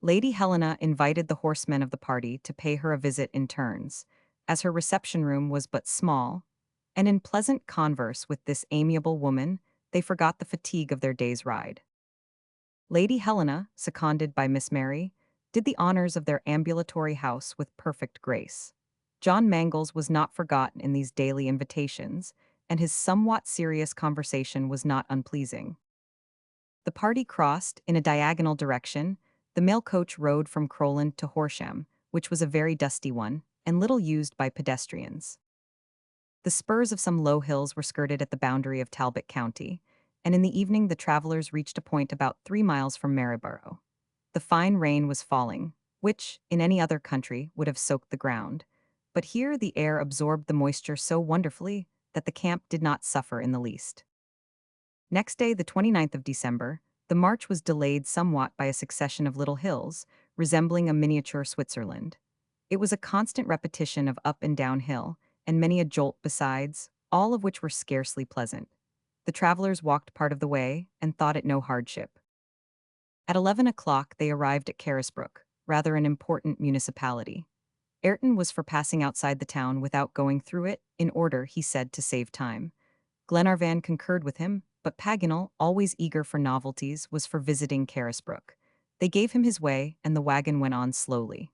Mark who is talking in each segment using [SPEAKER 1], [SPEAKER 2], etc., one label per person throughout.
[SPEAKER 1] Lady Helena invited the horsemen of the party to pay her a visit in turns, as her reception room was but small, and in pleasant converse with this amiable woman, they forgot the fatigue of their day's ride. Lady Helena, seconded by Miss Mary, did the honors of their ambulatory house with perfect grace. John Mangles was not forgotten in these daily invitations, and his somewhat serious conversation was not unpleasing. The party crossed, in a diagonal direction, the mail coach rode from Crowland to Horsham, which was a very dusty one, and little used by pedestrians. The spurs of some low hills were skirted at the boundary of Talbot County, and in the evening the travelers reached a point about 3 miles from Maryborough. The fine rain was falling, which, in any other country, would have soaked the ground, but here the air absorbed the moisture so wonderfully that the camp did not suffer in the least. Next day, the 29th of December, the march was delayed somewhat by a succession of little hills, resembling a miniature Switzerland. It was a constant repetition of up and down hill, and many a jolt besides, all of which were scarcely pleasant. The travelers walked part of the way, and thought it no hardship. At 11 o'clock they arrived at Carisbrooke, rather an important municipality. Ayrton was for passing outside the town without going through it, in order, he said, to save time. Glenarvan concurred with him, but Paganel, always eager for novelties, was for visiting Carisbrooke. They gave him his way, and the wagon went on slowly.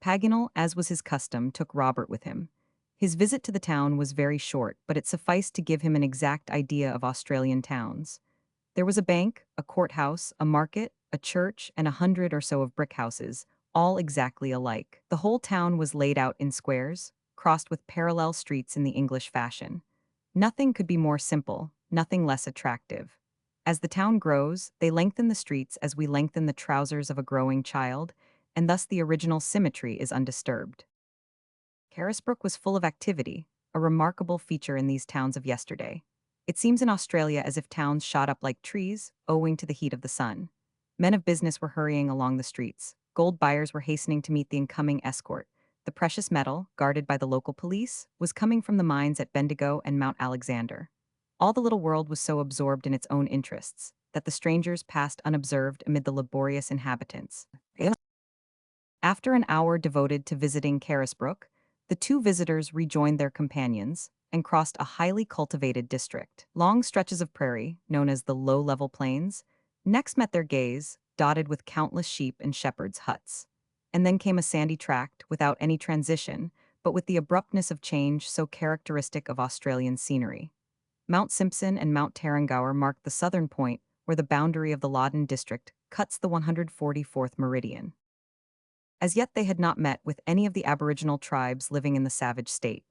[SPEAKER 1] Paganel, as was his custom, took Robert with him. His visit to the town was very short, but it sufficed to give him an exact idea of Australian towns. There was a bank, a courthouse, a market, a church, and 100 or so of brick houses, all exactly alike. The whole town was laid out in squares, crossed with parallel streets in the English fashion. Nothing could be more simple, nothing less attractive. As the town grows, they lengthen the streets as we lengthen the trousers of a growing child, and thus the original symmetry is undisturbed. Carisbrooke was full of activity, a remarkable feature in these towns of yesterday. It seems in Australia as if towns shot up like trees, owing to the heat of the sun. Men of business were hurrying along the streets. Gold buyers were hastening to meet the incoming escort. The precious metal, guarded by the local police, was coming from the mines at Bendigo and Mount Alexander. All the little world was so absorbed in its own interests that the strangers passed unobserved amid the laborious inhabitants. After an hour devoted to visiting Carisbrooke, the two visitors rejoined their companions and crossed a highly cultivated district. Long stretches of prairie, known as the low-level plains, next met their gaze, dotted with countless sheep and shepherds' huts. And then came a sandy tract, without any transition, but with the abruptness of change so characteristic of Australian scenery. Mount Simpson and Mount Tarrangower marked the southern point, where the boundary of the Loddon district cuts the 144th meridian. As yet they had not met with any of the aboriginal tribes living in the savage state.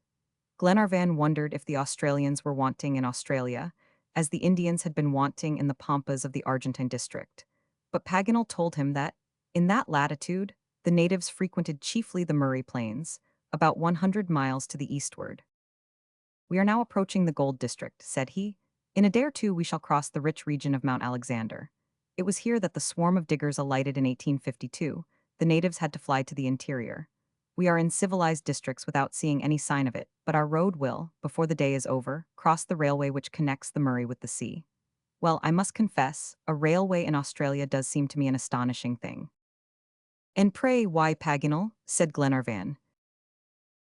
[SPEAKER 1] Glenarvan wondered if the Australians were wanting in Australia, as the Indians had been wanting in the pampas of the Argentine district. But Paganel told him that, in that latitude, the natives frequented chiefly the Murray Plains, about 100 miles to the eastward. "We are now approaching the gold district," said he. "In a day or two we shall cross the rich region of Mount Alexander. It was here that the swarm of diggers alighted in 1852. The natives had to fly to the interior. We are in civilized districts without seeing any sign of it, but our road will, before the day is over, cross the railway which connects the Murray with the sea. Well, I must confess, a railway in Australia does seem to me an astonishing thing." "And pray, why, Paganel?" said Glenarvan.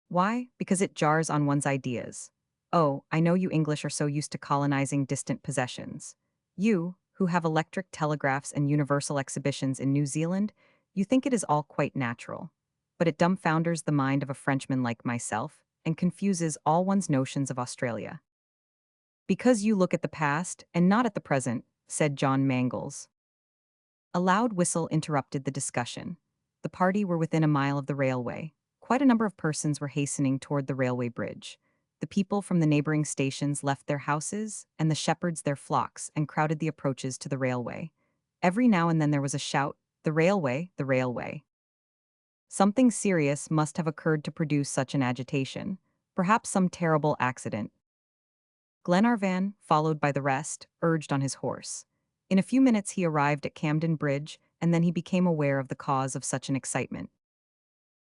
[SPEAKER 1] "Why? Because it jars on one's ideas. Oh, I know you English are so used to colonizing distant possessions. You, who have electric telegraphs and universal exhibitions in New Zealand, you think it is all quite natural. But it dumbfounders the mind of a Frenchman like myself, and confuses all one's notions of Australia." "Because you look at the past, and not at the present," said John Mangles. A loud whistle interrupted the discussion. The party were within a mile of the railway. Quite a number of persons were hastening toward the railway bridge. The people from the neighboring stations left their houses, and the shepherds their flocks, and crowded the approaches to the railway. Every now and then there was a shout, "The railway, the railway." Something serious must have occurred to produce such an agitation, perhaps some terrible accident. Glenarvan, followed by the rest, urged on his horse. In a few minutes he arrived at Camden Bridge, and then he became aware of the cause of such an excitement.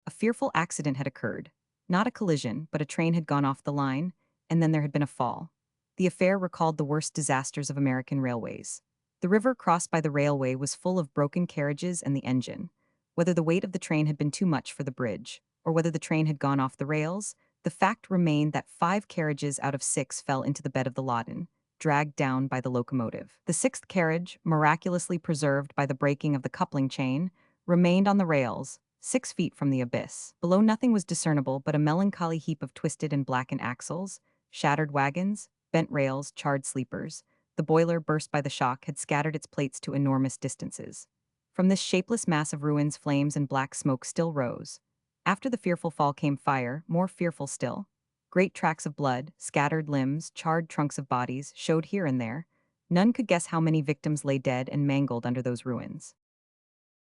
[SPEAKER 1] A fearful accident had occurred. Not a collision, but a train had gone off the line, and then there had been a fall. The affair recalled the worst disasters of American railways. The river crossed by the railway was full of broken carriages and the engine. Whether the weight of the train had been too much for the bridge, or whether the train had gone off the rails, the fact remained that 5 carriages out of 6 fell into the bed of the Loddon, dragged down by the locomotive. The sixth carriage, miraculously preserved by the breaking of the coupling chain, remained on the rails, 6 feet from the abyss. Below nothing was discernible but a melancholy heap of twisted and blackened axles, shattered wagons, bent rails, charred sleepers. The boiler, burst by the shock, had scattered its plates to enormous distances. From this shapeless mass of ruins, flames and black smoke still rose. After the fearful fall came fire, more fearful still. Great tracks of blood, scattered limbs, charred trunks of bodies showed here and there. None could guess how many victims lay dead and mangled under those ruins.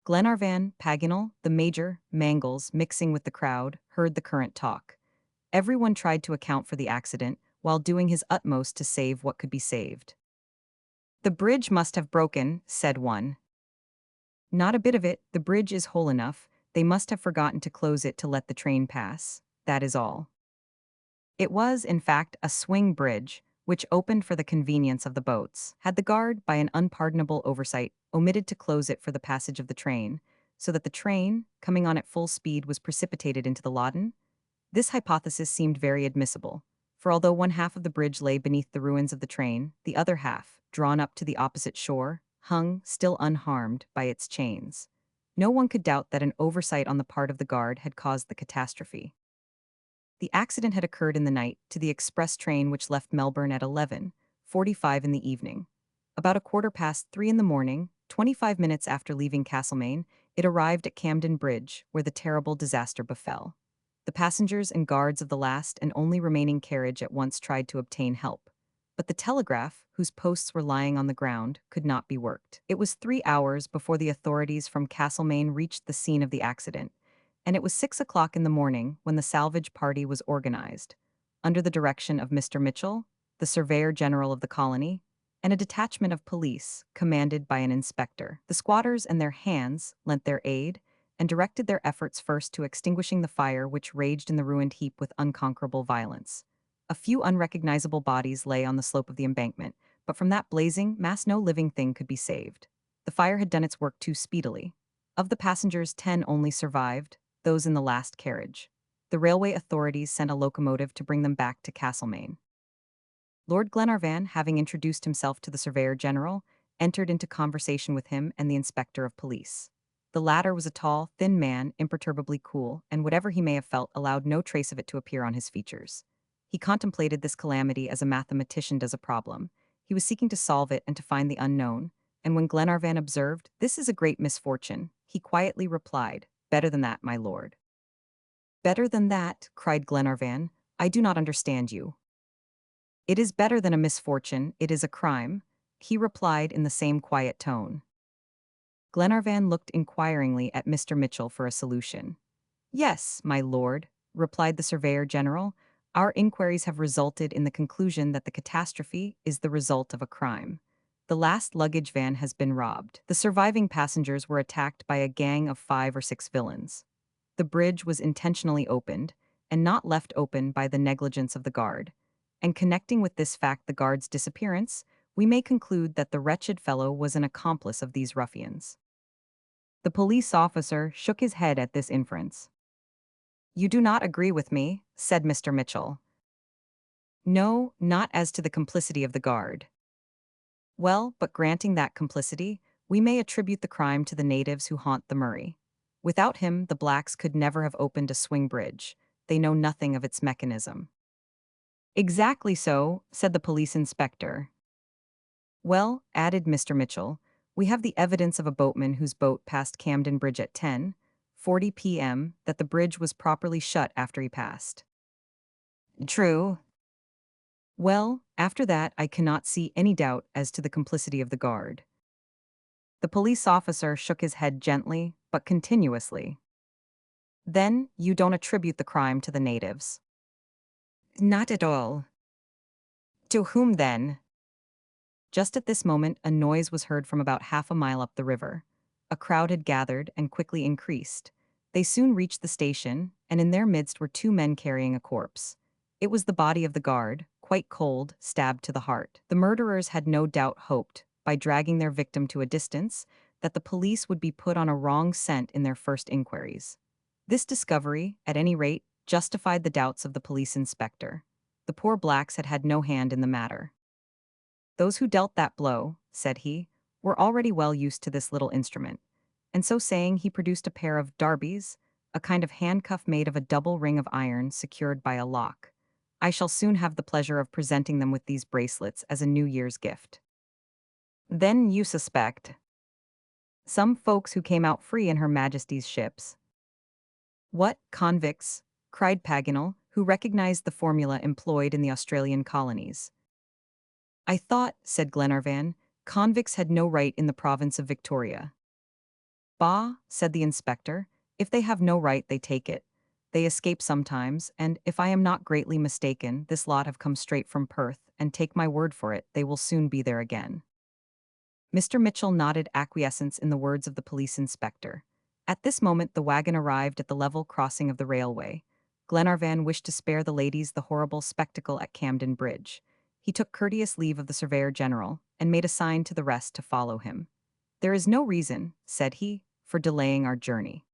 [SPEAKER 1] Glenarvan, Paganel, the Major, Mangles, mixing with the crowd, heard the current talk. Everyone tried to account for the accident, while doing his utmost to save what could be saved. "The bridge must have broken," said one. "Not a bit of it, the bridge is whole enough. They must have forgotten to close it to let the train pass. That is all." It was, in fact, a swing bridge, which opened for the convenience of the boats. Had the guard, by an unpardonable oversight, omitted to close it for the passage of the train, so that the train, coming on at full speed, was precipitated into the Loddon? This hypothesis seemed very admissible, for although one half of the bridge lay beneath the ruins of the train, the other half, drawn up to the opposite shore, hung, still unharmed, by its chains. No one could doubt that an oversight on the part of the guard had caused the catastrophe. The accident had occurred in the night to the express train which left Melbourne at 11:45 in the evening. About 3:15 in the morning, 25 minutes after leaving Castlemaine, it arrived at Camden Bridge, where the terrible disaster befell. The passengers and guards of the last and only remaining carriage at once tried to obtain help. But the telegraph, whose posts were lying on the ground, could not be worked. It was 3 hours before the authorities from Castlemaine reached the scene of the accident, and it was 6 o'clock in the morning when the salvage party was organized, under the direction of Mr. Mitchell, the Surveyor General of the colony, and a detachment of police commanded by an inspector. The squatters and their hands lent their aid and directed their efforts first to extinguishing the fire which raged in the ruined heap with unconquerable violence. A few unrecognizable bodies lay on the slope of the embankment, but from that blazing mass no living thing could be saved. The fire had done its work too speedily. Of the passengers, 10 only survived, those in the last carriage. The railway authorities sent a locomotive to bring them back to Castlemaine. Lord Glenarvan, having introduced himself to the Surveyor General, entered into conversation with him and the Inspector of Police. The latter was a tall, thin man, imperturbably cool, and whatever he may have felt allowed no trace of it to appear on his features. He contemplated this calamity as a mathematician does a problem. He was seeking to solve it and to find the unknown, and when Glenarvan observed, "This is a great misfortune," he quietly replied, "Better than that, my lord." "Better than that?" cried Glenarvan. "I do not understand you." "It is better than a misfortune, it is a crime," he replied in the same quiet tone. Glenarvan looked inquiringly at Mr. Mitchell for a solution. "Yes, my lord," replied the Surveyor General, "our inquiries have resulted in the conclusion that the catastrophe is the result of a crime. The last luggage van has been robbed. The surviving passengers were attacked by a gang of 5 or 6 villains. The bridge was intentionally opened, and not left open by the negligence of the guard. And connecting with this fact the guard's disappearance, we may conclude that the wretched fellow was an accomplice of these ruffians." The police officer shook his head at this inference. "You do not agree with me," said Mr. Mitchell. "No, not as to the complicity of the guard." "Well, but granting that complicity, we may attribute the crime to the natives who haunt the Murray. Without him, the blacks could never have opened a swing bridge. They know nothing of its mechanism." "Exactly so," said the police inspector. "Well," added Mr. Mitchell, "we have the evidence of a boatman whose boat passed Camden Bridge at 10:40 p.m., that the bridge was properly shut after he passed." "True." "Well, after that I cannot see any doubt as to the complicity of the guard." The police officer shook his head gently, but continuously. "Then, you don't attribute the crime to the natives?" "Not at all." "To whom then?" Just at this moment, a noise was heard from about half a mile up the river. A crowd had gathered and quickly increased. They soon reached the station, and in their midst were 2 men carrying a corpse. It was the body of the guard, quite cold, stabbed to the heart. The murderers had no doubt hoped, by dragging their victim to a distance, that the police would be put on a wrong scent in their first inquiries. This discovery, at any rate, justified the doubts of the police inspector. The poor blacks had had no hand in the matter. Those who dealt that blow, said he, were already well used to this little instrument. And so saying, he produced a pair of darbies, a kind of handcuff made of a double ring of iron secured by a lock. I shall soon have the pleasure of presenting them with these bracelets as a New Year's gift. Then you suspect some folks who came out free in Her Majesty's ships. What, convicts? Cried Paganel, who recognized the formula employed in the Australian colonies. I thought, said Glenarvan, convicts had no right in the province of Victoria. Bah, said the inspector, if they have no right they take it. They escape sometimes, and, if I am not greatly mistaken, this lot have come straight from Perth, and take my word for it, they will soon be there again. Mr. Mitchell nodded acquiescence in the words of the police inspector. At this moment the wagon arrived at the level crossing of the railway. Glenarvan wished to spare the ladies the horrible spectacle at Camden Bridge. He took courteous leave of the Surveyor General, and made a sign to the rest to follow him. There is no reason, said he, for delaying our journey.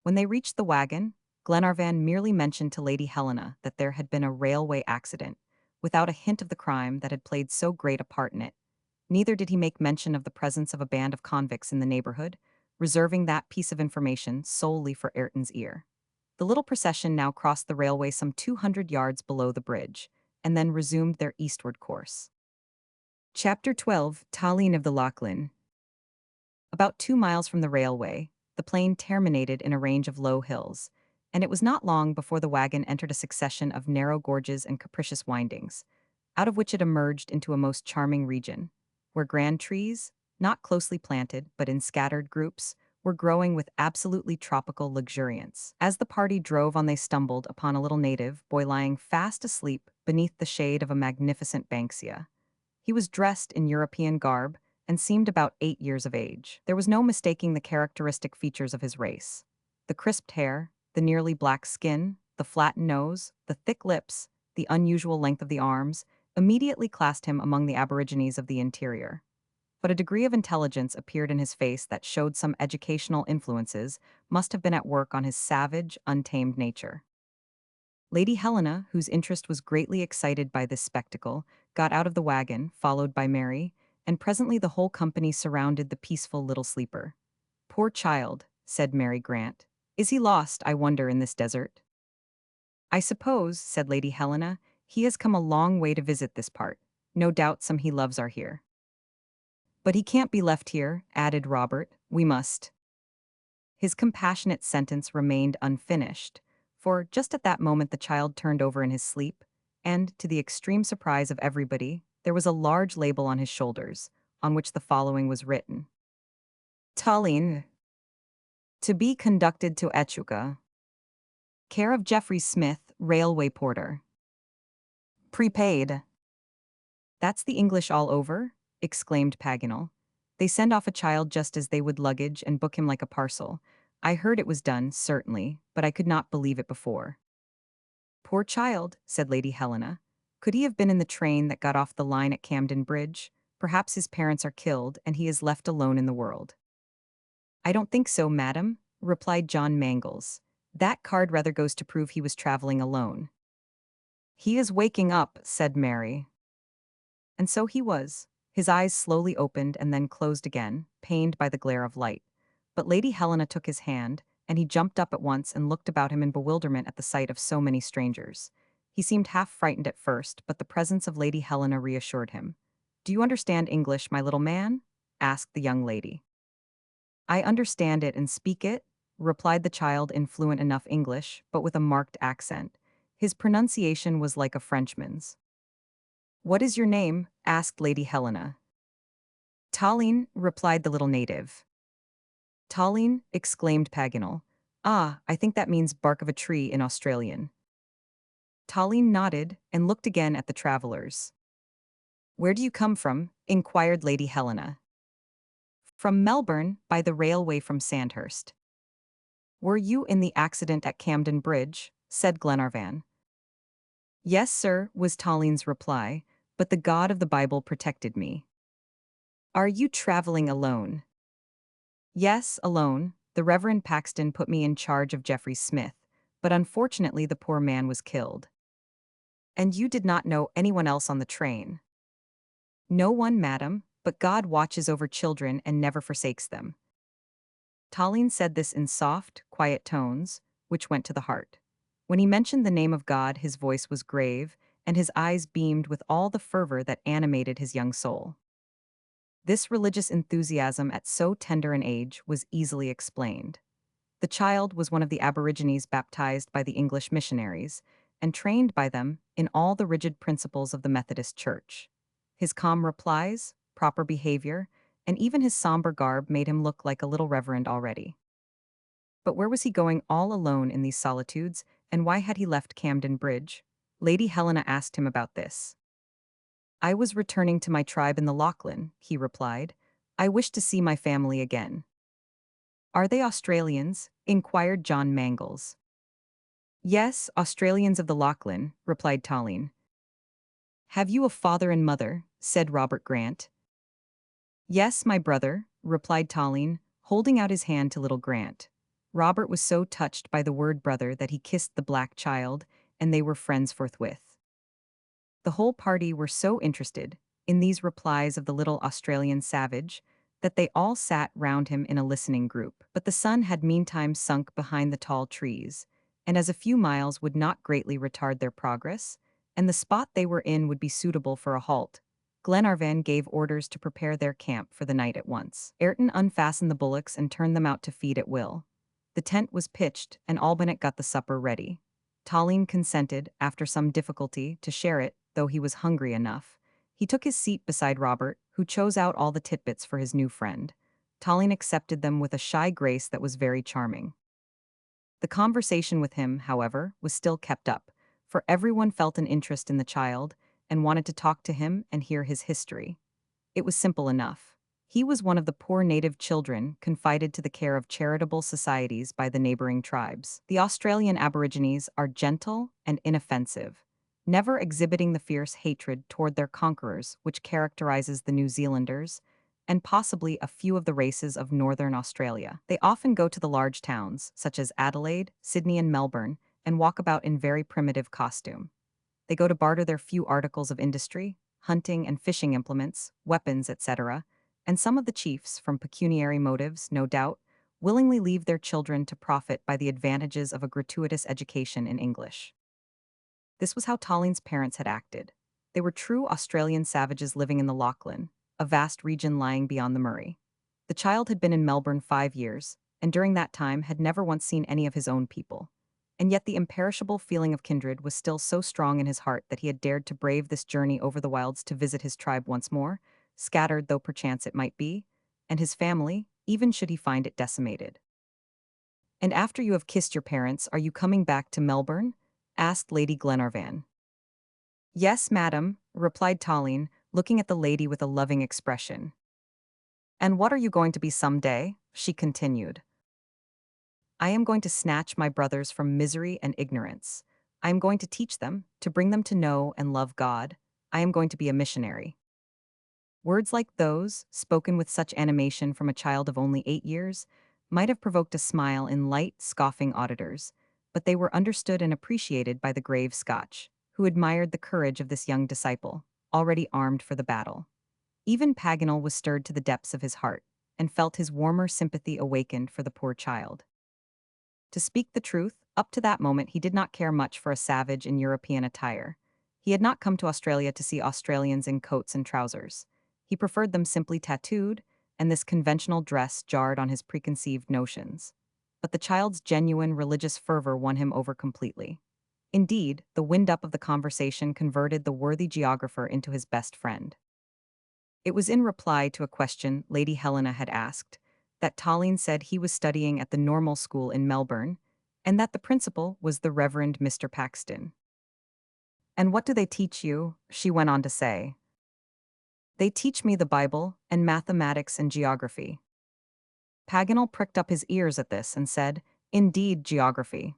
[SPEAKER 1] When they reached the wagon, Glenarvan merely mentioned to Lady Helena that there had been a railway accident, without a hint of the crime that had played so great a part in it. Neither did he make mention of the presence of a band of convicts in the neighborhood, reserving that piece of information solely for Ayrton's ear. The little procession now crossed the railway some 200 yards below the bridge, and then resumed their eastward course. Chapter 12, Tallinn of the Lachlan. About 2 miles from the railway, the plain terminated in a range of low hills, and it was not long before the wagon entered a succession of narrow gorges and capricious windings, out of which it emerged into a most charming region, where grand trees, not closely planted but in scattered groups, were growing with absolutely tropical luxuriance. As the party drove on, they stumbled upon a little native boy lying fast asleep beneath the shade of a magnificent banksia. He was dressed in European garb and seemed about 8 years of age. There was no mistaking the characteristic features of his race. The crisped hair, the nearly black skin, the flattened nose, the thick lips, the unusual length of the arms, immediately classed him among the aborigines of the interior. But a degree of intelligence appeared in his face that showed some educational influences must have been at work on his savage, untamed nature. Lady Helena, whose interest was greatly excited by this spectacle, got out of the wagon, followed by Mary, and presently the whole company surrounded the peaceful little sleeper. Poor child, said Mary Grant. Is he lost, I wonder, in this desert? I suppose, said Lady Helena, he has come a long way to visit this part. No doubt some he loves are here. But he can't be left here, added Robert. We must. His compassionate sentence remained unfinished, for just at that moment the child turned over in his sleep, and, to the extreme surprise of everybody, there was a large label on his shoulders, on which the following was written. Tallinn. To be conducted to Echuca. Care of Jeffrey Smith, railway porter. Prepaid. That's the English all over? Exclaimed Paganel. They send off a child just as they would luggage and book him like a parcel. I heard it was done, certainly, but I could not believe it before. Poor child, said Lady Helena. Could he have been in the train that got off the line at Camden Bridge? Perhaps his parents are killed, and he is left alone in the world. I don't think so, madam, replied John Mangles. That card rather goes to prove he was traveling alone. He is waking up, said Mary. And so he was. His eyes slowly opened and then closed again, pained by the glare of light. But Lady Helena took his hand, and he jumped up at once and looked about him in bewilderment at the sight of so many strangers. He seemed half frightened at first, but the presence of Lady Helena reassured him. Do you understand English, my little man? Asked the young lady. I understand it and speak it, replied the child in fluent enough English, but with a marked accent. His pronunciation was like a Frenchman's. What is your name? Asked Lady Helena. Tallinn, replied the little native. Tallinn, exclaimed Paganel. Ah, I think that means bark of a tree in Australian. Tallinn nodded and looked again at the travelers. Where do you come from? Inquired Lady Helena. From Melbourne, by the railway from Sandhurst. Were you in the accident at Camden Bridge? Said Glenarvan. Yes, sir, was Tallinn's reply, but the God of the Bible protected me. Are you traveling alone? Yes, alone. The Reverend Paxton put me in charge of Jeffrey Smith, but unfortunately the poor man was killed. And you did not know anyone else on the train. No one, madam, but God watches over children and never forsakes them. Tallien said this in soft, quiet tones, which went to the heart. When he mentioned the name of God, his voice was grave, and his eyes beamed with all the fervor that animated his young soul. This religious enthusiasm at so tender an age was easily explained. The child was one of the Aborigines baptized by the English missionaries, and trained by them in all the rigid principles of the Methodist Church. His calm replies, proper behavior, and even his somber garb made him look like a little reverend already. But where was he going all alone in these solitudes, and why had he left Camden Bridge? Lady Helena asked him about this. I was returning to my tribe in the Lachlan, he replied. I wish to see my family again. Are they Australians? Inquired John Mangles. Yes, Australians of the Lachlan, replied Tallien. Have you a father and mother? Said Robert Grant. Yes, my brother, replied Tallien, holding out his hand to little Grant. Robert was so touched by the word brother that he kissed the black child, and they were friends forthwith. The whole party were so interested in these replies of the little Australian savage that they all sat round him in a listening group. But the sun had meantime sunk behind the tall trees, and as a few miles would not greatly retard their progress, and the spot they were in would be suitable for a halt, Glenarvan gave orders to prepare their camp for the night at once. Ayrton unfastened the bullocks and turned them out to feed at will. The tent was pitched, and Albinet got the supper ready. Tallien consented, after some difficulty, to share it, though he was hungry enough. He took his seat beside Robert, who chose out all the titbits for his new friend. Tallien accepted them with a shy grace that was very charming. The conversation with him, however, was still kept up, for everyone felt an interest in the child and wanted to talk to him and hear his history. It was simple enough. He was one of the poor native children confided to the care of charitable societies by the neighboring tribes. The Australian Aborigines are gentle and inoffensive, never exhibiting the fierce hatred toward their conquerors which characterizes the New Zealanders, and possibly a few of the races of northern Australia. They often go to the large towns, such as Adelaide, Sydney, and Melbourne, and walk about in very primitive costume. They go to barter their few articles of industry, hunting and fishing implements, weapons, etc., and some of the chiefs, from pecuniary motives, no doubt, willingly leave their children to profit by the advantages of a gratuitous education in English. This was how Tallien's parents had acted. They were true Australian savages living in the Lachlan, a vast region lying beyond the Murray. The child had been in Melbourne 5 years, and during that time had never once seen any of his own people. And yet the imperishable feeling of kindred was still so strong in his heart that he had dared to brave this journey over the wilds to visit his tribe once more, scattered though perchance it might be, and his family, even should he find it decimated. And after you have kissed your parents, are you coming back to Melbourne? Asked Lady Glenarvan. Yes, madam, replied Tallien, looking at the lady with a loving expression. And what are you going to be some day? She continued. I am going to snatch my brothers from misery and ignorance. I am going to teach them, to bring them to know and love God. I am going to be a missionary. Words like those, spoken with such animation from a child of only 8 years, might have provoked a smile in light, scoffing auditors, but they were understood and appreciated by the grave Scotch, who admired the courage of this young disciple, already armed for the battle. Even Paganel was stirred to the depths of his heart, and felt his warmer sympathy awakened for the poor child. To speak the truth, up to that moment he did not care much for a savage in European attire. He had not come to Australia to see Australians in coats and trousers. He preferred them simply tattooed, and this conventional dress jarred on his preconceived notions. But the child's genuine religious fervor won him over completely. Indeed, the wind-up of the conversation converted the worthy geographer into his best friend. It was in reply to a question Lady Helena had asked that Tallien said he was studying at the normal school in Melbourne, and that the principal was the Reverend Mr. Paxton. And what do they teach you? She went on to say. They teach me the Bible, and mathematics and geography. Paganel pricked up his ears at this and said, Indeed, geography.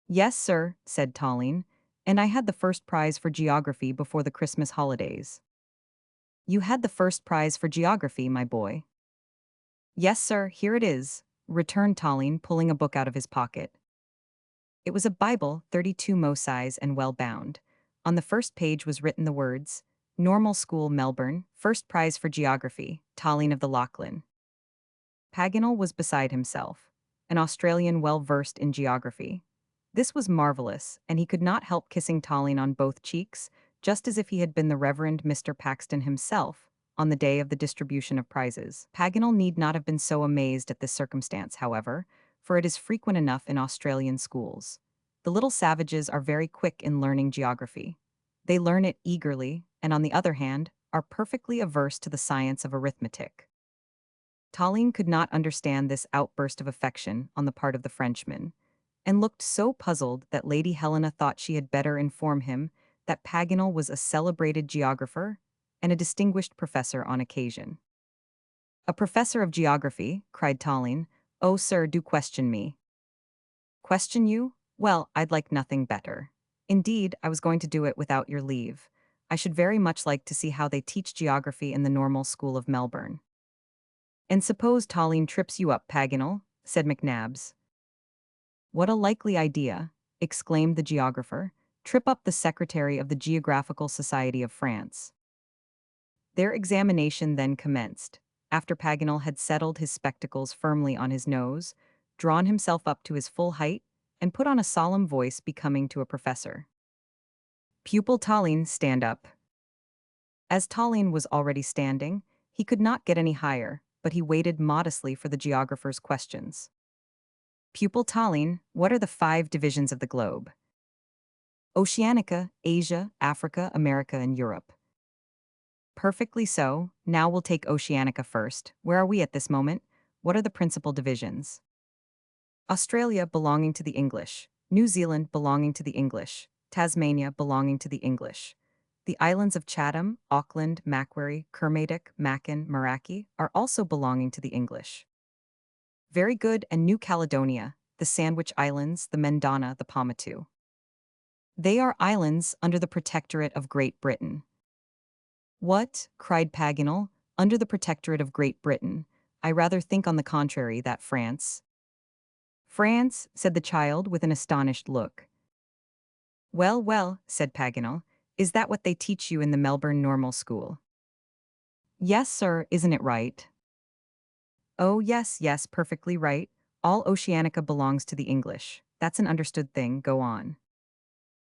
[SPEAKER 1] Yes, sir, said Tallien, and I had the first prize for geography before the Christmas holidays. You had the first prize for geography, my boy. Yes, sir, here it is, returned Tallien, pulling a book out of his pocket. It was a Bible, 32 mo size and well bound. On the first page was written the words, Normal School, Melbourne, first prize for geography, Tallien of the Lachlan. Paganel was beside himself, an Australian well versed in geography. This was marvelous, and he could not help kissing Tallien on both cheeks, just as if he had been the Reverend Mr. Paxton himself, on the day of the distribution of prizes. Paganel need not have been so amazed at this circumstance, however, for it is frequent enough in Australian schools. The little savages are very quick in learning geography. They learn it eagerly, and on the other hand, are perfectly averse to the science of arithmetic. Tallien could not understand this outburst of affection on the part of the Frenchman, and looked so puzzled that Lady Helena thought she had better inform him that Paganel was a celebrated geographer and a distinguished professor on occasion. A professor of geography, cried Tallien. Oh, sir, do question me. Question you? Well, I'd like nothing better. Indeed, I was going to do it without your leave. I should very much like to see how they teach geography in the Normal School of Melbourne. And suppose Tallien trips you up, Paganel, said McNabbs. What a likely idea, exclaimed the geographer. Trip up the secretary of the Geographical Society of France. Their examination then commenced. After Paganel had settled his spectacles firmly on his nose, drawn himself up to his full height, and put on a solemn voice becoming to a professor. Pupil Tallien, stand up. As Tallien was already standing, he could not get any higher, but he waited modestly for the geographer's questions. Pupil Tallien, what are the 5 divisions of the globe? Oceanica, Asia, Africa, America, and Europe. Perfectly so. Now we'll take Oceanica first. Where are we at this moment? What are the principal divisions? Australia belonging to the English, New Zealand belonging to the English, Tasmania belonging to the English. The islands of Chatham, Auckland, Macquarie, Kermadec, Makin, Meraki are also belonging to the English. Very good, and New Caledonia, the Sandwich Islands, the Mendana, the Paumotu. They are islands under the protectorate of Great Britain. What? Cried Paganel. Under the protectorate of Great Britain. I rather think on the contrary that France. France, said the child with an astonished look. Well, well, said Paganel, is that what they teach you in the Melbourne Normal School? Yes, sir, isn't it right? Oh, yes, yes, perfectly right. All Oceanica belongs to the English. That's an understood thing, go on.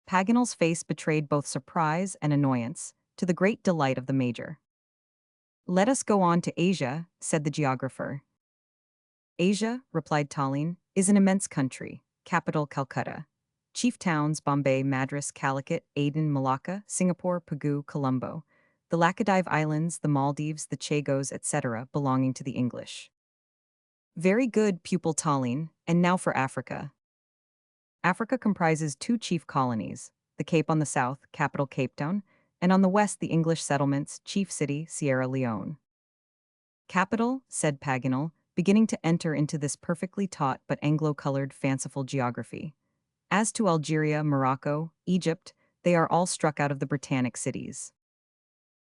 [SPEAKER 1] Paganel's face betrayed both surprise and annoyance, to the great delight of the major. Let us go on to Asia, said the geographer. Asia, replied Tallien, is an immense country, capital Calcutta. Chief towns Bombay, Madras, Calicut, Aden, Malacca, Singapore, Pagu, Colombo. The Laccadive Islands, the Maldives, the Chagos, etc., belonging to the English. Very good, pupil Tallien, and now for Africa. Africa comprises 2 chief colonies, the Cape on the south, capital Cape Town, and on the west the English settlements, chief city, Sierra Leone. Capital, said Paganel, beginning to enter into this perfectly taught but Anglo-colored fanciful geography. As to Algeria, Morocco, Egypt, they are all struck out of the Britannic cities.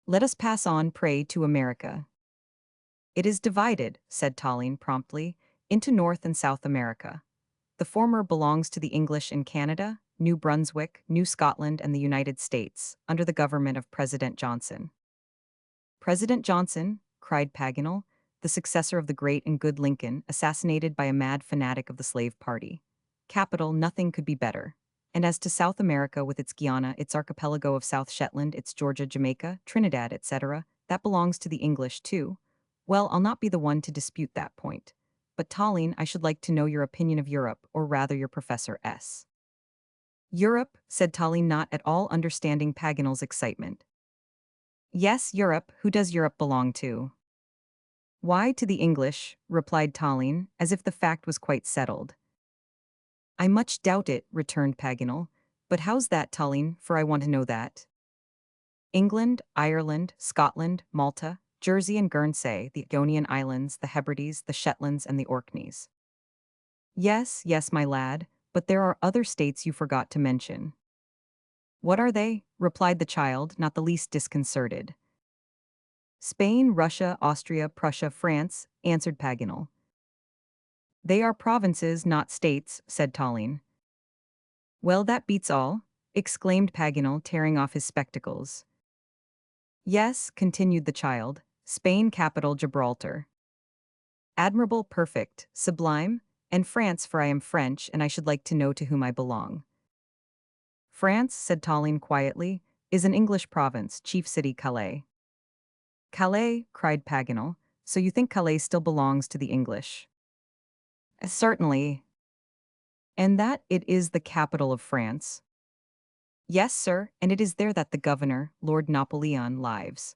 [SPEAKER 1] Let us pass on, pray, to America. It is divided, said Tallien promptly, into North and South America. The former belongs to the English in Canada, New Brunswick, New Scotland, and the United States, under the government of President Johnson. President Johnson, cried Paganel, the successor of the great and good Lincoln, assassinated by a mad fanatic of the slave party. Capital, nothing could be better. And as to South America with its Guyana, its archipelago of South Shetland, its Georgia, Jamaica, Trinidad, etc., that belongs to the English too. Well, I'll not be the one to dispute that point. But Tallien, I should like to know your opinion of Europe, or rather your Professor S. Europe, said Tallien, not at all understanding Paganel's excitement. Yes, Europe. Who does Europe belong to? Why, to the English, replied Tallien, as if the fact was quite settled. I much doubt it, returned Paganel. But how's that, Tallien, for I want to know that. England, Ireland, Scotland, Malta, Jersey and Guernsey, the Ionian Islands, the Hebrides, the Shetlands, and the Orkneys. Yes, yes, my lad, but there are other states you forgot to mention. What are they? Replied the child, not the least disconcerted. Spain, Russia, Austria, Prussia, France, answered Paganel. They are provinces, not states, said Tallien. Well, that beats all, exclaimed Paganel, tearing off his spectacles. Yes, continued the child, Spain capital Gibraltar. Admirable, perfect, sublime, and France, for I am French, and I should like to know to whom I belong. France, said Tallien quietly, is an English province, chief city Calais. Calais, cried Paganel, so you think Calais still belongs to the English? Certainly. And that it is the capital of France? Yes, sir, and it is there that the governor, Lord Napoleon, lives.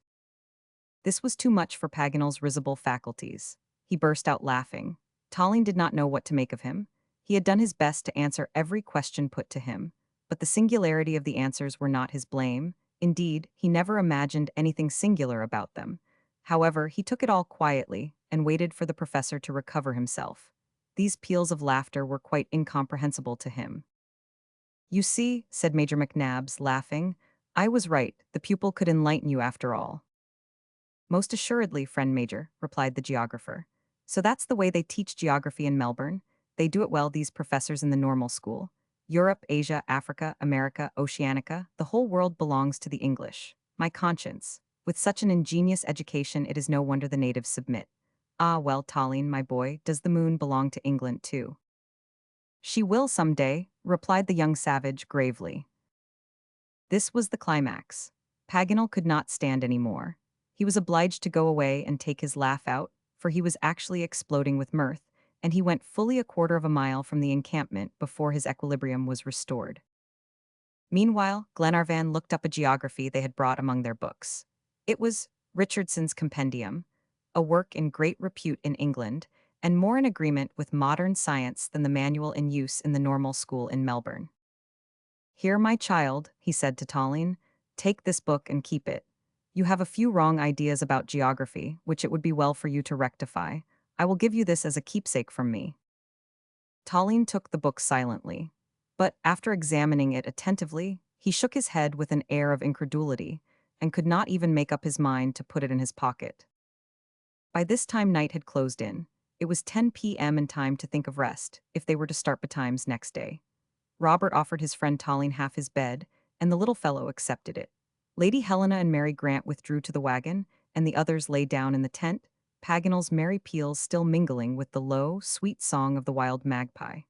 [SPEAKER 1] This was too much for Paganel's risible faculties. He burst out laughing. Tallien did not know what to make of him. He had done his best to answer every question put to him, but the singularity of the answers were not his blame. Indeed, he never imagined anything singular about them. However, he took it all quietly and waited for the professor to recover himself. These peals of laughter were quite incomprehensible to him. You see, said Major McNabbs, laughing, I was right, the pupil could enlighten you after all. Most assuredly, friend Major, replied the geographer. So that's the way they teach geography in Melbourne? They do it well, these professors in the normal school. Europe, Asia, Africa, America, Oceanica, the whole world belongs to the English. My conscience. With such an ingenious education, it is no wonder the natives submit. Ah, well, Tallien, my boy, does the moon belong to England too? She will some day, replied the young savage gravely. This was the climax. Paganel could not stand any more. He was obliged to go away and take his laugh out, for he was actually exploding with mirth, and he went fully a quarter of a mile from the encampment before his equilibrium was restored. Meanwhile, Glenarvan looked up a geography they had brought among their books. It was Richardson's Compendium, a work in great repute in England, and more in agreement with modern science than the manual in use in the normal school in Melbourne. Here, my child, he said to Tallien, take this book and keep it. You have a few wrong ideas about geography, which it would be well for you to rectify. I will give you this as a keepsake from me. Tallien took the book silently, but after examining it attentively, he shook his head with an air of incredulity, and could not even make up his mind to put it in his pocket. By this time night had closed in. It was 10 p.m. and time to think of rest, if they were to start betimes next day. Robert offered his friend Tallien half his bed, and the little fellow accepted it. Lady Helena and Mary Grant withdrew to the wagon, and the others lay down in the tent, Paganel's merry peals still mingling with the low, sweet song of the wild magpie.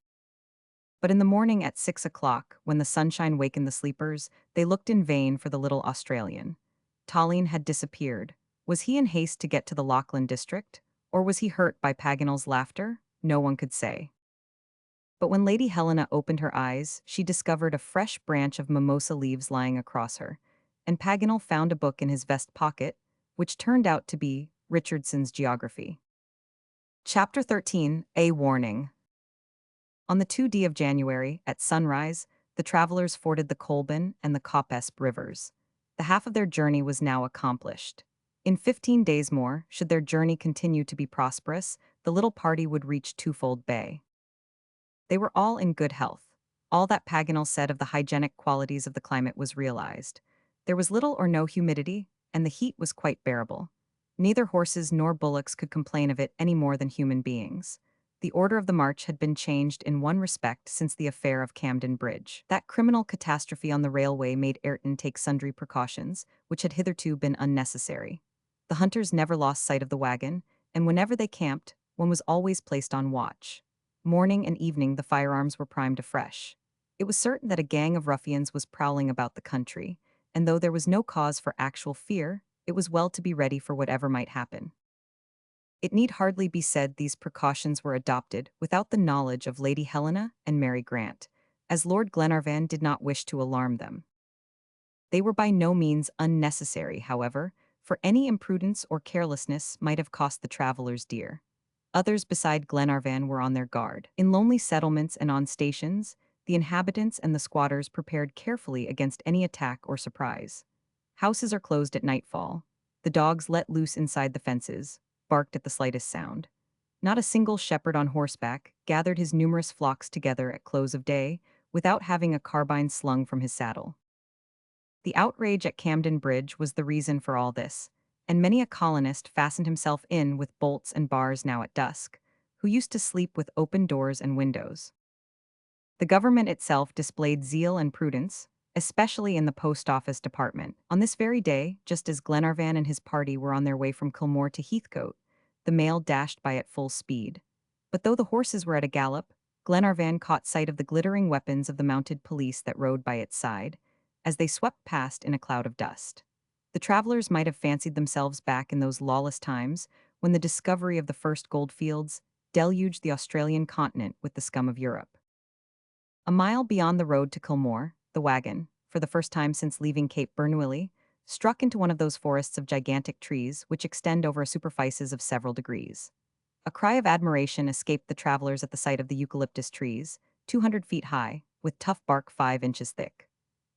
[SPEAKER 1] But in the morning at 6 o'clock, when the sunshine wakened the sleepers, they looked in vain for the little Australian. Tallien had disappeared. Was he in haste to get to the Lachlan district, or was he hurt by Paganel's laughter? No one could say. But when Lady Helena opened her eyes, she discovered a fresh branch of mimosa leaves lying across her, and Paganel found a book in his vest pocket, which turned out to be Richardson's Geography. Chapter 13, A Warning. On the 2nd of January, at sunrise, the travelers forded the Colban and the Copesp rivers. The half of their journey was now accomplished. In 15 days more, should their journey continue to be prosperous, the little party would reach Twofold Bay. They were all in good health. All that Paganel said of the hygienic qualities of the climate was realized. There was little or no humidity, and the heat was quite bearable. Neither horses nor bullocks could complain of it any more than human beings. The order of the march had been changed in one respect since the affair of Camden Bridge. That criminal catastrophe on the railway made Ayrton take sundry precautions, which had hitherto been unnecessary. The hunters never lost sight of the wagon, and whenever they camped, one was always placed on watch. Morning and evening the firearms were primed afresh. It was certain that a gang of ruffians was prowling about the country, and though there was no cause for actual fear, it was well to be ready for whatever might happen. It need hardly be said these precautions were adopted without the knowledge of Lady Helena and Mary Grant, as Lord Glenarvan did not wish to alarm them. They were by no means unnecessary, however, for any imprudence or carelessness might have cost the travelers dear. Others beside Glenarvan were on their guard. In lonely settlements and on stations, the inhabitants and the squatters prepared carefully against any attack or surprise. Houses are closed at nightfall. The dogs let loose inside the fences, barked at the slightest sound. Not a single shepherd on horseback gathered his numerous flocks together at close of day without having a carbine slung from his saddle. The outrage at Camden Bridge was the reason for all this. and many a colonist fastened himself in with bolts and bars now at dusk, who used to sleep with open doors and windows. The government itself displayed zeal and prudence, especially in the post office department. On this very day, just as Glenarvan and his party were on their way from Kilmore to Heathcote, the mail dashed by at full speed. But though the horses were at a gallop, Glenarvan caught sight of the glittering weapons of the mounted police that rode by its side, as they swept past in a cloud of dust. The travelers might have fancied themselves back in those lawless times when the discovery of the first goldfields deluged the Australian continent with the scum of Europe. A mile beyond the road to Kilmore, the wagon, for the first time since leaving Cape Bernouilli, struck into one of those forests of gigantic trees which extend over superficies of several degrees. A cry of admiration escaped the travelers at the sight of the eucalyptus trees, 200 feet high, with tough bark 5 inches thick.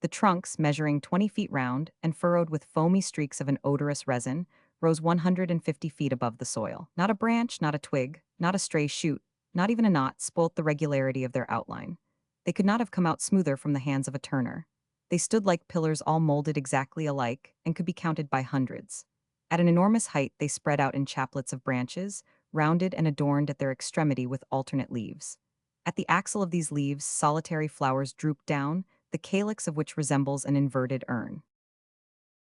[SPEAKER 1] The trunks, measuring 20 feet round and furrowed with foamy streaks of an odorous resin, rose 150 feet above the soil. Not a branch, not a twig, not a stray shoot, not even a knot spoilt the regularity of their outline. They could not have come out smoother from the hands of a turner. They stood like pillars all molded exactly alike and could be counted by hundreds. At an enormous height, they spread out in chaplets of branches, rounded and adorned at their extremity with alternate leaves. At the axil of these leaves, solitary flowers drooped down, the calyx of which resembles an inverted urn.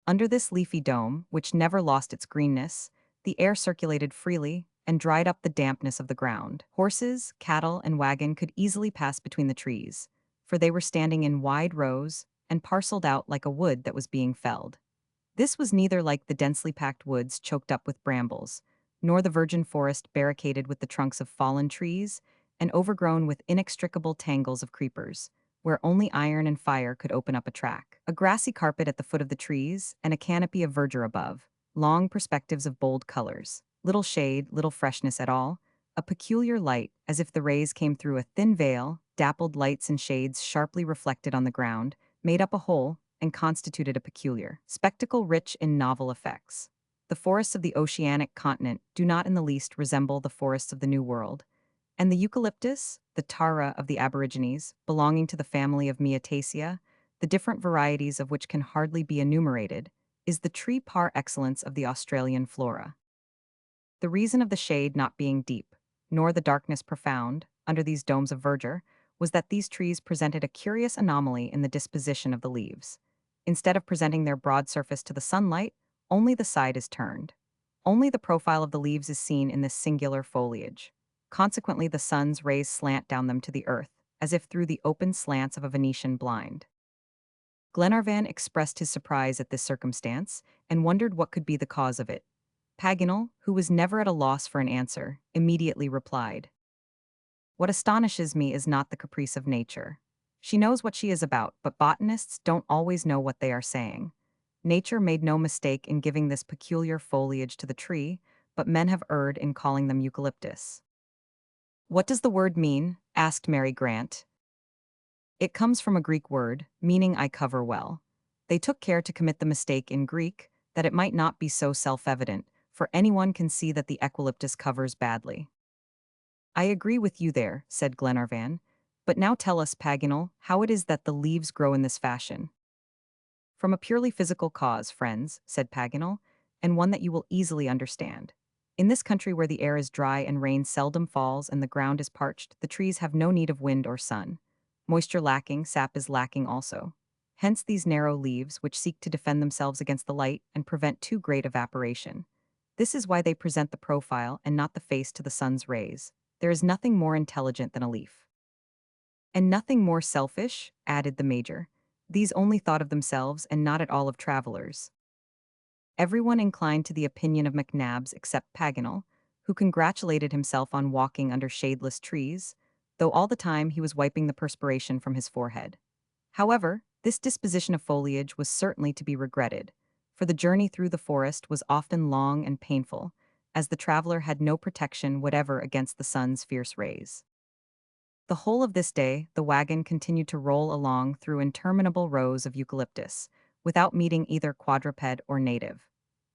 [SPEAKER 1] Under this leafy dome, which never lost its greenness, the air circulated freely and dried up the dampness of the ground. Horses, cattle, and wagon could easily pass between the trees, for they were standing in wide rows and parceled out like a wood that was being felled. This was neither like the densely packed woods choked up with brambles, nor the virgin forest barricaded with the trunks of fallen trees and overgrown with inextricable tangles of creepers, where only iron and fire could open up a track. A grassy carpet at the foot of the trees and a canopy of verdure above, long perspectives of bold colors, little shade, little freshness at all, a peculiar light, as if the rays came through a thin veil, dappled lights and shades sharply reflected on the ground, made up a whole and constituted a peculiar spectacle rich in novel effects. The forests of the oceanic continent do not in the least resemble the forests of the New World, and the eucalyptus, the tara of the aborigines, belonging to the family of Myrtaceae, the different varieties of which can hardly be enumerated, is the tree par excellence of the Australian flora. The reason of the shade not being deep, nor the darkness profound, under these domes of verdure, was that these trees presented a curious anomaly in the disposition of the leaves. Instead of presenting their broad surface to the sunlight, only the side is turned. Only the profile of the leaves is seen in this singular foliage. Consequently, the sun's rays slant down them to the earth, as if through the open slants of a Venetian blind. Glenarvan expressed his surprise at this circumstance, and wondered what could be the cause of it. Paganel, who was never at a loss for an answer, immediately replied, "What astonishes me is not the caprice of nature. She knows what she is about, but botanists don't always know what they are saying. Nature made no mistake in giving this peculiar foliage to the tree, but men have erred in calling them eucalyptus." "What does the word mean?" asked Mary Grant. "It comes from a Greek word, meaning I cover well. They took care to commit the mistake in Greek, that it might not be so self-evident, for anyone can see that the eucalyptus covers badly." "I agree with you there," said Glenarvan. "But now tell us, Paganel, how it is that the leaves grow in this fashion." "From a purely physical cause, friends," said Paganel, "and one that you will easily understand. In this country where the air is dry and rain seldom falls and the ground is parched, the trees have no need of wind or sun. Moisture lacking, sap is lacking also. Hence these narrow leaves, which seek to defend themselves against the light and prevent too great evaporation. This is why they present the profile and not the face to the sun's rays. There is nothing more intelligent than a leaf." "And nothing more selfish," added the Major. "These only thought of themselves and not at all of travelers." Everyone inclined to the opinion of McNabbs except Paganel, who congratulated himself on walking under shadeless trees, though all the time he was wiping the perspiration from his forehead. However, this disposition of foliage was certainly to be regretted, for the journey through the forest was often long and painful, as the traveler had no protection whatever against the sun's fierce rays. The whole of this day, the wagon continued to roll along through interminable rows of eucalyptus, without meeting either quadruped or native.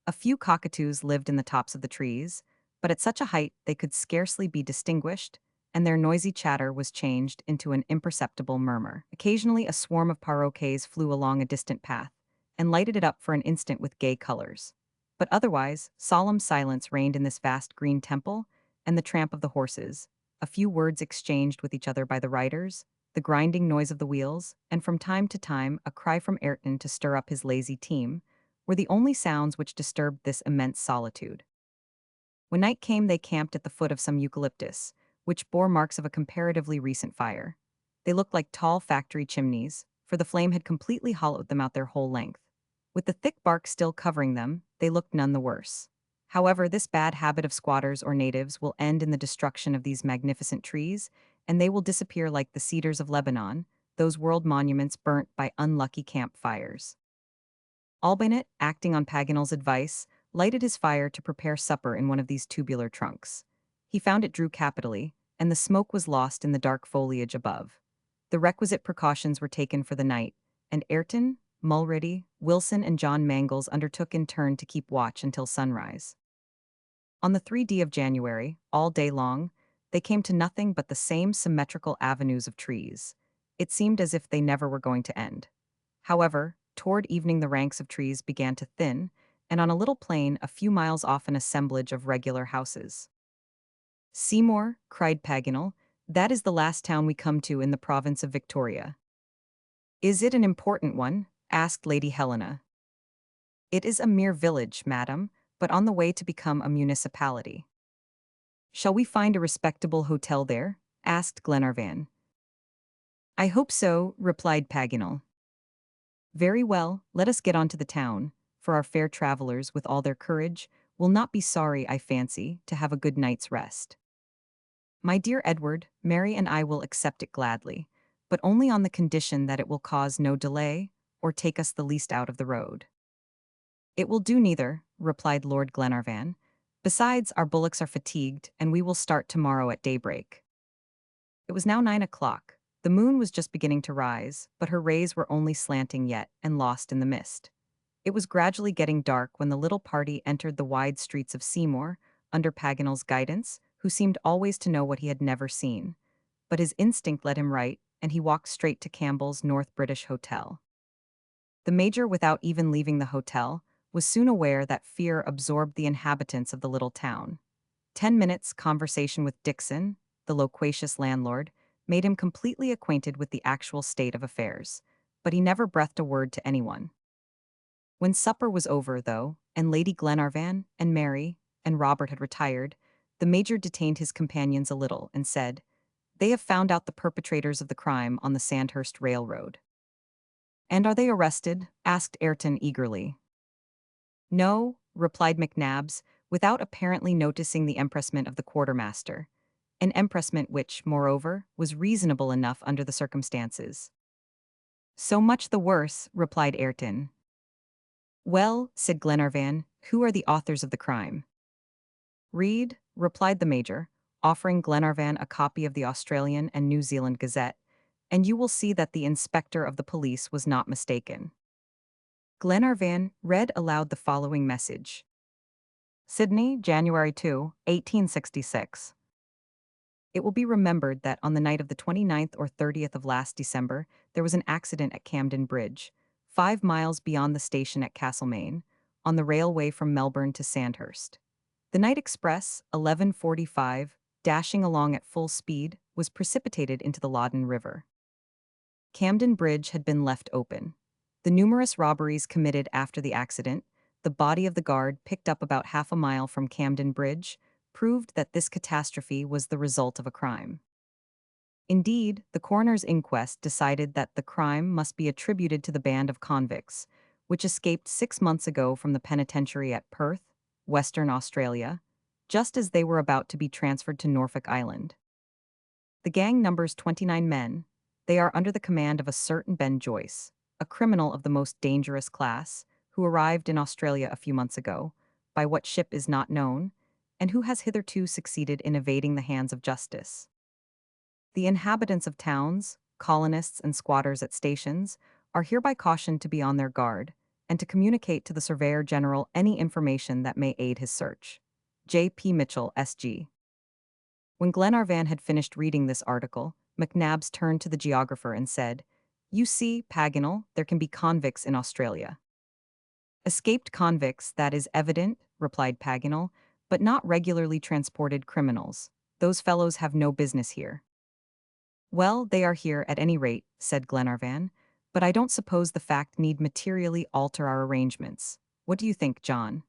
[SPEAKER 1] A few cockatoos lived in the tops of the trees, but at such a height they could scarcely be distinguished, and their noisy chatter was changed into an imperceptible murmur. Occasionally a swarm of paroquets flew along a distant path, and lighted it up for an instant with gay colors. But otherwise, solemn silence reigned in this vast green temple, and the tramp of the horses, a few words exchanged with each other by the riders, the grinding noise of the wheels, and from time to time a cry from Ayrton to stir up his lazy team, were the only sounds which disturbed this immense solitude. When night came, they camped at the foot of some eucalyptus, which bore marks of a comparatively recent fire. They looked like tall factory chimneys, for the flame had completely hollowed them out their whole length. With the thick bark still covering them, they looked none the worse. However, this bad habit of squatters or natives will end in the destruction of these magnificent trees, and they will disappear like the cedars of Lebanon, those world monuments burnt by unlucky campfires. Albinett, acting on Paganel's advice, lighted his fire to prepare supper in one of these tubular trunks. He found it drew capitally, and the smoke was lost in the dark foliage above. The requisite precautions were taken for the night, and Ayrton, Mulready, Wilson, and John Mangles undertook in turn to keep watch until sunrise. On the 3D of January, all day long, they came to nothing but the same symmetrical avenues of trees. It seemed as if they never were going to end. However, toward evening the ranks of trees began to thin, and on a little plain a few miles off an assemblage of regular houses. "Seymour," cried Paganel, "that is the last town we come to in the province of Victoria." "Is it an important one?" asked Lady Helena. "It is a mere village, madam, but on the way to become a municipality." "Shall we find a respectable hotel there?" asked Glenarvan. "I hope so," replied Paganel. "Very well, let us get on to the town, for our fair travelers, with all their courage, will not be sorry, I fancy, to have a good night's rest." "My dear Edward, Mary and I will accept it gladly, but only on the condition that it will cause no delay, or take us the least out of the road." "It will do neither," replied Lord Glenarvan. "Besides, our bullocks are fatigued, and we will start tomorrow at daybreak." It was now 9 o'clock. The moon was just beginning to rise, but her rays were only slanting yet and lost in the mist. It was gradually getting dark when the little party entered the wide streets of Seymour, under Paganel's guidance, who seemed always to know what he had never seen. But his instinct led him right, and he walked straight to Campbell's North British Hotel. The Major, without even leaving the hotel, was soon aware that fear absorbed the inhabitants of the little town. 10 minutes' conversation with Dixon, the loquacious landlord, made him completely acquainted with the actual state of affairs, but he never breathed a word to anyone. When supper was over, though, and Lady Glenarvan, and Mary, and Robert had retired, the Major detained his companions a little and said, "They have found out the perpetrators of the crime on the Sandhurst Railroad." "And are they arrested?" asked Ayrton eagerly. "No," replied McNabbs, without apparently noticing the empressement of the quartermaster, an empressment which, moreover, was reasonable enough under the circumstances. "So much the worse," replied Ayrton. "Well," said Glenarvan, "who are the authors of the crime?" "Read," replied the Major, offering Glenarvan a copy of the Australian and New Zealand Gazette, "and you will see that the inspector of the police was not mistaken." Glenarvan read aloud the following message. "Sydney, January 2, 1866. It will be remembered that on the night of the 29th or 30th of last December, there was an accident at Camden Bridge, 5 miles beyond the station at Castlemaine, on the railway from Melbourne to Sandhurst. The night express, 11:45, dashing along at full speed, was precipitated into the Loddon River. Camden Bridge had been left open. The numerous robberies committed after the accident, the body of the guard picked up about half a mile from Camden Bridge, proved that this catastrophe was the result of a crime. Indeed, the coroner's inquest decided that the crime must be attributed to the band of convicts, which escaped 6 months ago from the penitentiary at Perth, Western Australia, just as they were about to be transferred to Norfolk Island. The gang numbers 29 men. They are under the command of a certain Ben Joyce, a criminal of the most dangerous class, who arrived in Australia a few months ago, by what ship is not known, and who has hitherto succeeded in evading the hands of justice. The inhabitants of towns, colonists, and squatters at stations are hereby cautioned to be on their guard, and to communicate to the Surveyor General any information that may aid his search. J. P. Mitchell, S.G. When Glenarvan had finished reading this article, McNabbs turned to the geographer and said, "You see, Paganel, there can be convicts in Australia." Escaped convicts, that is evident, replied Paganel, but not regularly transported criminals. Those fellows have no business here. Well, they are here at any rate, said Glenarvan, but I don't suppose the fact need materially alter our arrangements. What do you think, John?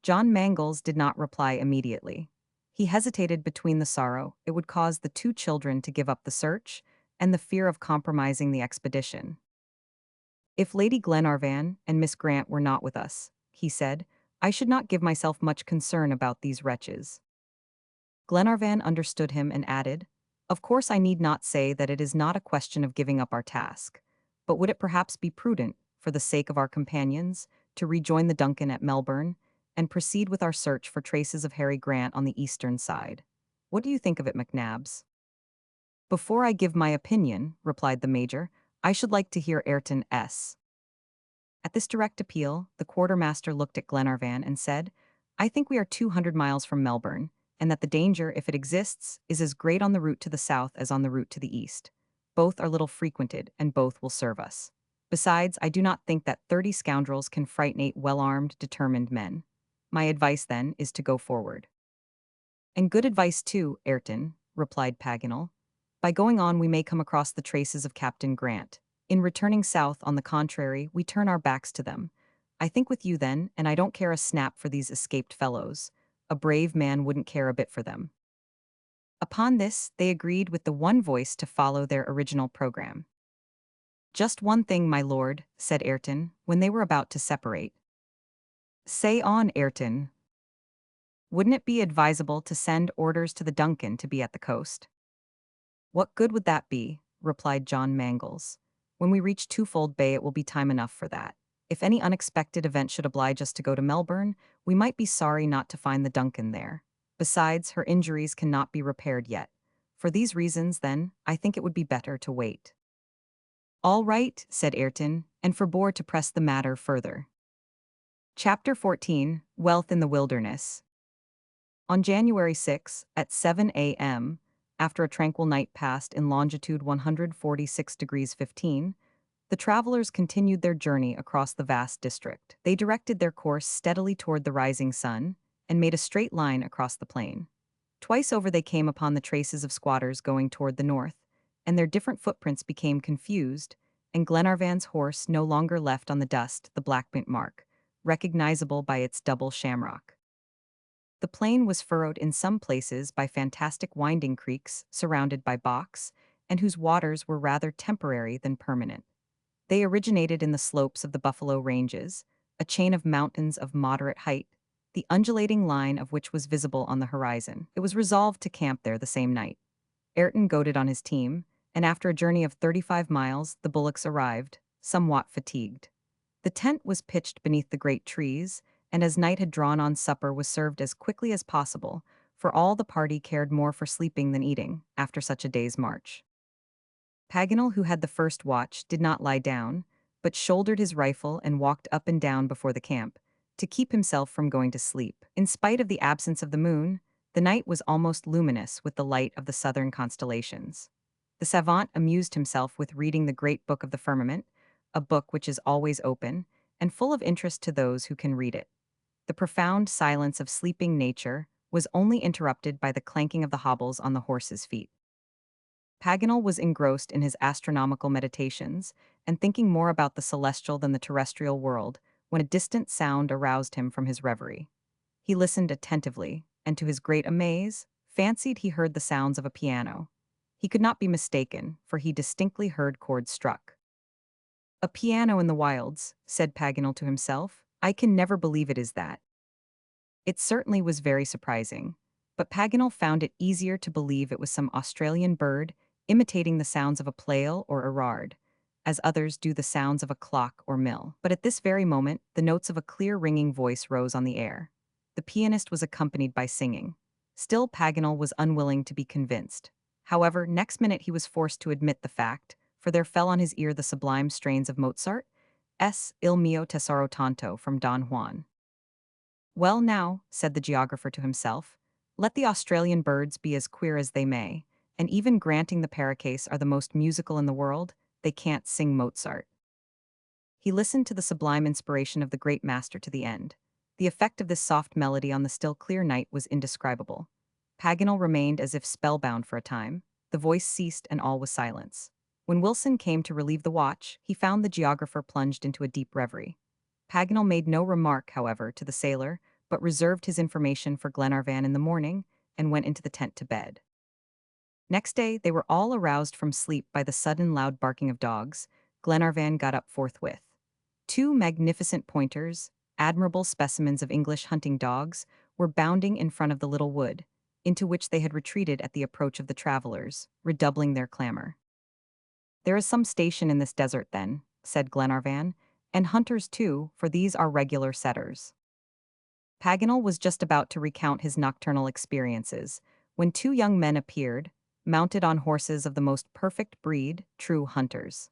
[SPEAKER 1] John Mangles did not reply immediately. He hesitated between the sorrow it would cause the two children to give up the search and the fear of compromising the expedition. If Lady Glenarvan and Miss Grant were not with us, he said, I should not give myself much concern about these wretches. Glenarvan understood him and added, Of course I need not say that it is not a question of giving up our task, but would it perhaps be prudent, for the sake of our companions, to rejoin the Duncan at Melbourne, and proceed with our search for traces of Harry Grant on the eastern side? What do you think of it, McNabbs? Before I give my opinion, replied the Major, I should like to hear Ayrton S. At this direct appeal, the quartermaster looked at Glenarvan and said, I think we are 200 miles from Melbourne, and that the danger, if it exists, is as great on the route to the south as on the route to the east. Both are little frequented, and both will serve us. Besides, I do not think that 30 scoundrels can frighten 8 well-armed, determined men. My advice, then, is to go forward. And good advice, too, Ayrton, replied Paganel. By going on, we may come across the traces of Captain Grant. In returning south, on the contrary, we turn our backs to them. I think with you, then, and I don't care a snap for these escaped fellows. A brave man wouldn't care a bit for them. Upon this, they agreed with the one voice to follow their original program. Just one thing, my lord, said Ayrton, when they were about to separate. Say on, Ayrton. Wouldn't it be advisable to send orders to the Duncan to be at the coast? What good would that be? Replied John Mangles. When we reach Twofold Bay, it will be time enough for that. If any unexpected event should oblige us to go to Melbourne, we might be sorry not to find the Duncan there. Besides, her injuries cannot be repaired yet. For these reasons, then, I think it would be better to wait. All right, said Ayrton, and forbore to press the matter further. Chapter 14, Wealth in the Wilderness. On January 6, at 7 a.m., after a tranquil night passed in longitude 146 degrees 15, the travelers continued their journey across the vast district. They directed their course steadily toward the rising sun and made a straight line across the plain. Twice over they came upon the traces of squatters going toward the north, and their different footprints became confused, and Glenarvan's horse no longer left on the dust the black-mint mark, recognizable by its double shamrock. The plain was furrowed in some places by fantastic winding creeks surrounded by box, and whose waters were rather temporary than permanent. They originated in the slopes of the Buffalo Ranges, a chain of mountains of moderate height, the undulating line of which was visible on the horizon. It was resolved to camp there the same night. Ayrton goaded on his team, and after a journey of 35 miles, the bullocks arrived, somewhat fatigued. The tent was pitched beneath the great trees, and as night had drawn on, supper was served as quickly as possible, for all the party cared more for sleeping than eating, after such a day's march. Paganel, who had the first watch, did not lie down, but shouldered his rifle and walked up and down before the camp, to keep himself from going to sleep. In spite of the absence of the moon, the night was almost luminous with the light of the southern constellations. The savant amused himself with reading the great book of the firmament, a book which is always open, and full of interest to those who can read it. The profound silence of sleeping nature was only interrupted by the clanking of the hobbles on the horses' feet. Paganel was engrossed in his astronomical meditations, and thinking more about the celestial than the terrestrial world, when a distant sound aroused him from his reverie. He listened attentively, and to his great amaze, fancied he heard the sounds of a piano. He could not be mistaken, for he distinctly heard chords struck. A piano in the wilds, said Paganel to himself. I can never believe it is that. It certainly was very surprising, but Paganel found it easier to believe it was some Australian bird imitating the sounds of a plail or a rard, as others do the sounds of a clock or mill. But at this very moment, the notes of a clear ringing voice rose on the air. The pianist was accompanied by singing. Still, Paganel was unwilling to be convinced. However, next minute he was forced to admit the fact, for there fell on his ear the sublime strains of Mozart, Il mio tesoro tanto from Don Juan. Well now, said the geographer to himself, let the Australian birds be as queer as they may, and even granting the paroquets are the most musical in the world, they can't sing Mozart. He listened to the sublime inspiration of the great master to the end. The effect of this soft melody on the still clear night was indescribable. Paganel remained as if spellbound for a time. The voice ceased and all was silence. When Wilson came to relieve the watch, he found the geographer plunged into a deep reverie. Paganel made no remark, however, to the sailor, but reserved his information for Glenarvan in the morning and went into the tent to bed. Next day, they were all aroused from sleep by the sudden loud barking of dogs. Glenarvan got up forthwith. Two magnificent pointers, admirable specimens of English hunting dogs, were bounding in front of the little wood, into which they had retreated at the approach of the travelers, redoubling their clamor. "There is some station in this desert, then," said Glenarvan, "and hunters too, for these are regular setters." Paganel was just about to recount his nocturnal experiences, when two young men appeared, mounted on horses of the most perfect breed, true hunters.